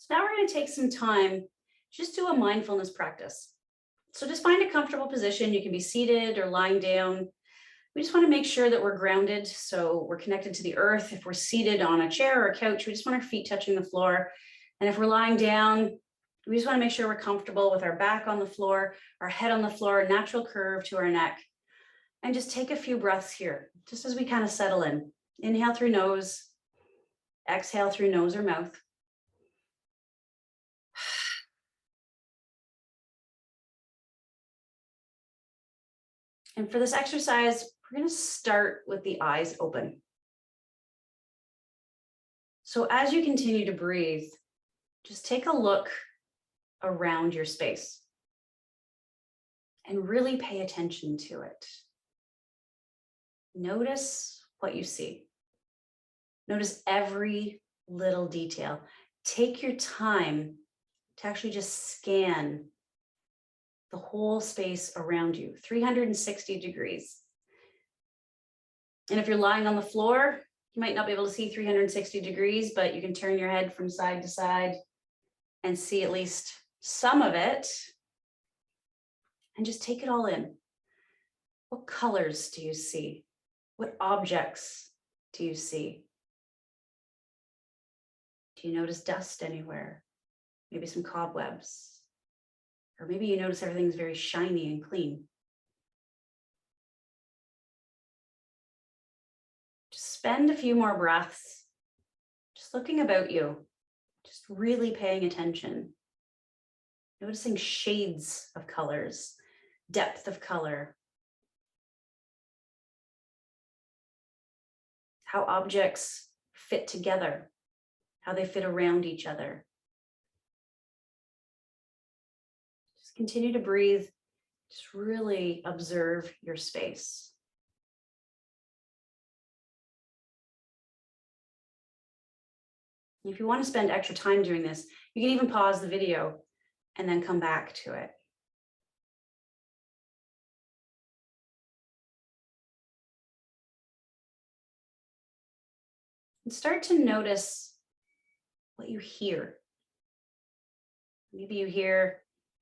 So now we're going to take some time, just do a mindfulness practice. So just find a comfortable position. You can be seated or lying down. We just want to make sure that we're grounded. So we're connected to the earth. If we're seated on a chair or a couch, we just want our feet touching the floor. And if we're lying down, we just want to make sure we're comfortable with our back on the floor, our head on the floor, a natural curve to our neck. And just take a few breaths here, just as we kind of settle in. Inhale through nose, exhale through nose or mouth. And for this exercise, we're going to start with the eyes open. So as you continue to breathe, just take a look around your space and really pay attention to it. Notice what you see. Notice every little detail. Take your time to actually just scan the whole space around you, 360 degrees. And if you're lying on the floor, you might not be able to see 360 degrees, but you can turn your head from side to side and see at least some of it. And just take it all in. What colors do you see? What objects do you see? Do you notice dust anywhere? Maybe some cobwebs. Or maybe you notice everything's very shiny and clean. Just spend a few more breaths, just looking about you, just really paying attention. Noticing shades of colors, depth of color. How objects fit together, how they fit around each other. Just continue to breathe. Just really observe your space. If you want to spend extra time doing this, you can even pause the video and then come back to it. And start to notice what you hear. Maybe you hear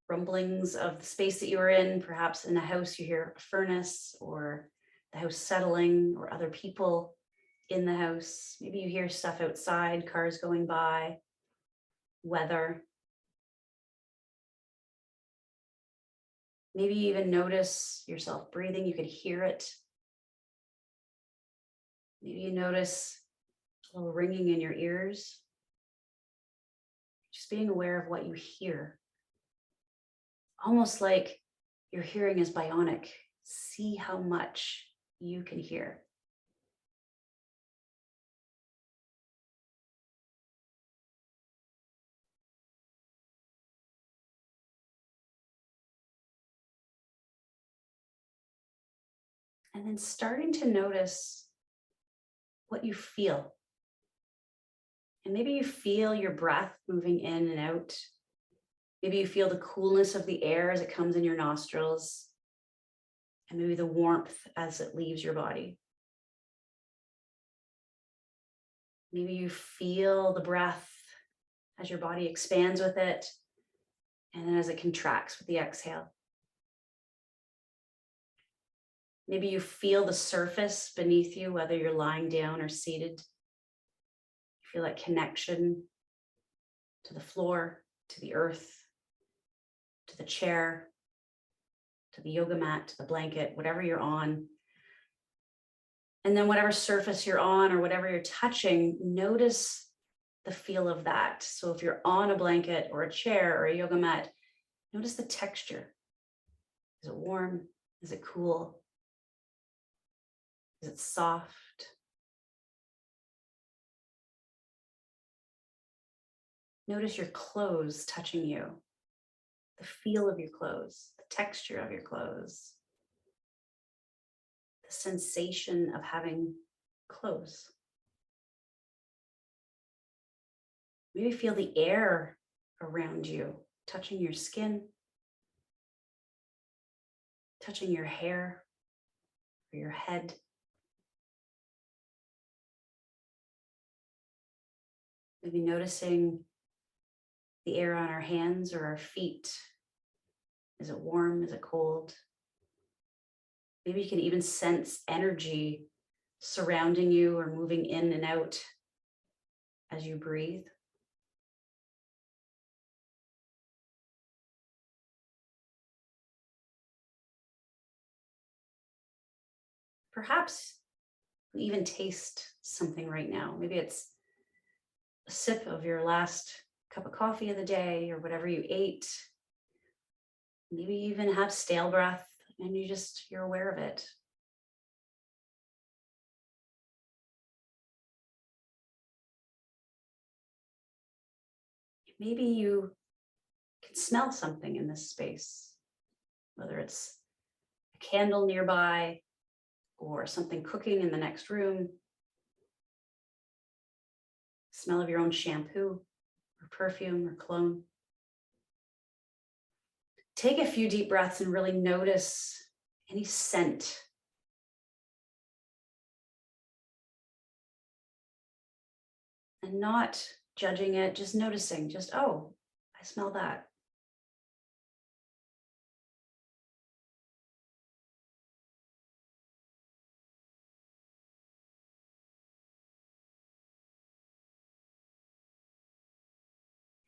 rumblings of the space that you are in. Perhaps in a house you hear a furnace, or the house settling, or other people in the house. Maybe you hear stuff outside, cars going by, weather. Maybe you even notice yourself breathing. You could hear it. Maybe you notice a little ringing in your ears. Just being aware of what you hear. Almost like your hearing is bionic. See how much you can hear. And then starting to notice what you feel. And maybe you feel your breath moving in and out. Maybe you feel the coolness of the air as it comes in your nostrils. And maybe the warmth as it leaves your body. Maybe you feel the breath as your body expands with it, and then as it contracts with the exhale. Maybe you feel the surface beneath you, whether you're lying down or seated. You feel that connection to the floor, to the earth, to the chair, to the yoga mat, to the blanket, whatever you're on. And then whatever surface you're on or whatever you're touching, notice the feel of that. So if you're on a blanket or a chair or a yoga mat, notice the texture. Is it warm? Is it cool? Is it soft? Notice your clothes touching you, the feel of your clothes, the texture of your clothes, the sensation of having clothes. Maybe feel the air around you, touching your skin, touching your hair or your head. Maybe noticing the air on our hands or our feet. Is it warm? Is it cold? Maybe you can even sense energy surrounding you or moving in and out as you breathe. Perhaps you even taste something right now. Maybe it's a sip of your last cup of coffee of the day or whatever you ate. Maybe you even have stale breath and you're aware of it. Maybe you can smell something in this space, whether it's a candle nearby or something cooking in the next room, smell of your own shampoo or perfume or cologne. Take a few deep breaths and really notice any scent. And not judging it, just noticing, oh, I smell that.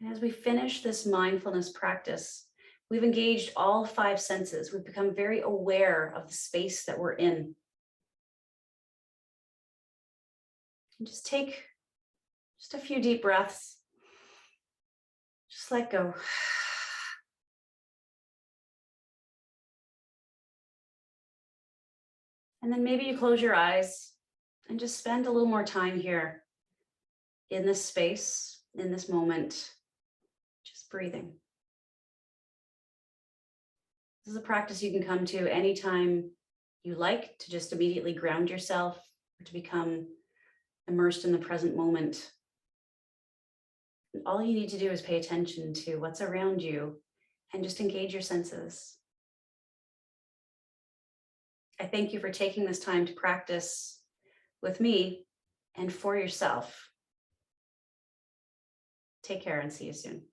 And as we finish this mindfulness practice, we've engaged all five senses. We've become very aware of the space that we're in. And just take just a few deep breaths. Just let go. And then maybe you close your eyes and just spend a little more time here in this space, in this moment, just breathing. This is a practice you can come to anytime you like, to just immediately ground yourself or to become immersed in the present moment. And all you need to do is pay attention to what's around you and just engage your senses. I thank you for taking this time to practice with me and for yourself. Take care and see you soon.